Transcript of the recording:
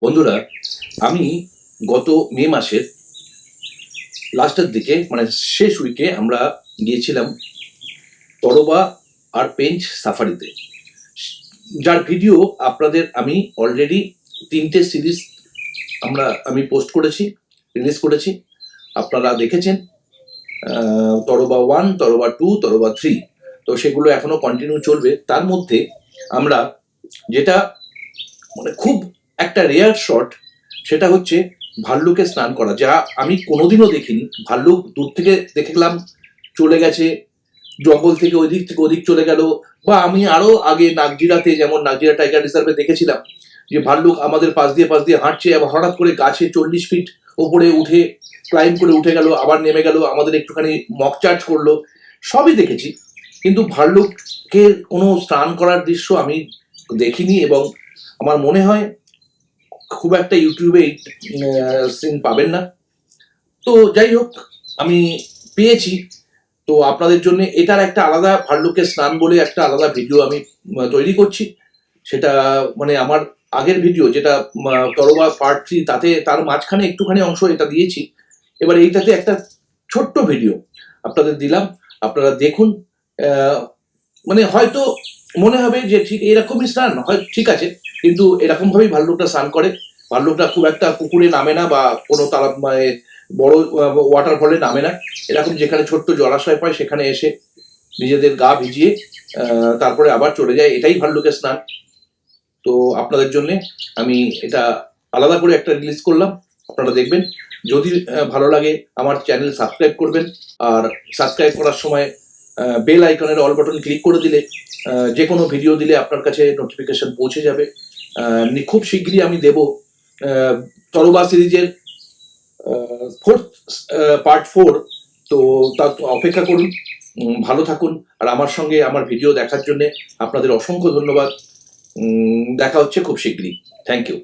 বন্ধুরা, আমি গত মে মাসের লাস্টের দিকে মানে শেষ উইকে আমরা গিয়েছিলাম তরবা আর পেঞ্চ সাফারিতে, যার ভিডিও আপনাদের আমি অলরেডি 3টে সিরিজ আমি পোস্ট করেছি, রিলিজ করেছি। আপনারা দেখেছেন তরবা 1, তরবা 2, তরবা 3। তো সেগুলো এখনো কন্টিনিউ চলবে। তার মধ্যে আমরা যেটা মানে খুব একটা রেয়ার শট, সেটা হচ্ছে ভাল্লুকে স্নান করা, যা আমি কোনোদিনও দেখিনি। ভাল্লুক দূর থেকে দেখলাম চলে গেছে, জঙ্গল থেকে ওদিক চলে গেল। বা আমি আরো আগে নাগজিরাতে, যেমন নাগজিরা টাইগার রিজার্ভে দেখেছিলাম যে ভাল্লুক আমাদের পাশ দিয়ে হাঁটছে, আবার হঠাৎ করে গাছে 40 ফিট ওপরে উঠে ক্লাইম্ব করে উঠে গেল, আবার নেমে গেল, আমাদের একটুখানি মক চার্জ করলো। সবই দেখেছি, কিন্তু ভাল্লুককে কোনো স্নান করার দৃশ্য আমি দেখিনি। এবং আমার মনে হয় খুব একটা ইউটিউবে সিন পাবেন না। তো যাই হোক, আমি পেয়েছি। তো আপনাদের জন্য এটার একটা আলাদা ভাল্লুকের স্নান বলে একটা আলাদা ভিডিও আমি তৈরি করছি। সেটা মানে আমার আগের ভিডিও যেটা তরবা পার্ট 3, তাতে তার মাঝখানে একটুখানি অংশ এটা দিয়েছি। এবার এইটাতে একটা ছোট্ট ভিডিও আপনাদের দিলাম, আপনারা দেখুন। মানে হয়তো মনে হবে যে ঠিক এরকমই স্নান হয়, ঠিক আছে, কিন্তু এরকম ভাবেই ভাল্লুকটা স্নান করে। ভাল্লুকটা খুব একটা পুকুরে নামে না বা কোনো তারা মানে বড় ওয়াটারফলে নামে না। এরকম যেখানে ছোট্ট জলাশয় পায় সেখানে এসে নিজেদের গা ভিজিয়ে তারপরে আবার চলে যায়। এটাই ভাল্লুকের স্নান। তো আপনাদের জন্য আমি এটা আলাদা করে একটা রিলিজ করলাম, আপনারা দেখবেন। যদি ভালো লাগে আমার চ্যানেল সাবস্ক্রাইব করবেন, আর সাবস্ক্রাইব করার সময় বেল আইকনের অল বাটন ক্লিক করে দিলে যে কোনো ভিডিও দিলে আপনার কাছে নোটিফিকেশন পৌঁছে যাবে। খুব শীঘ্রই আমি দেব তরবা সিরিজের 4th পার্ট 4। তো তা অপেক্ষা করুন, ভালো থাকুন। আর আমার সঙ্গে আমার ভিডিও দেখার জন্য আপনাদের অসংখ্য ধন্যবাদ। দেখা হচ্ছে খুব শীঘ্রই। Thank you.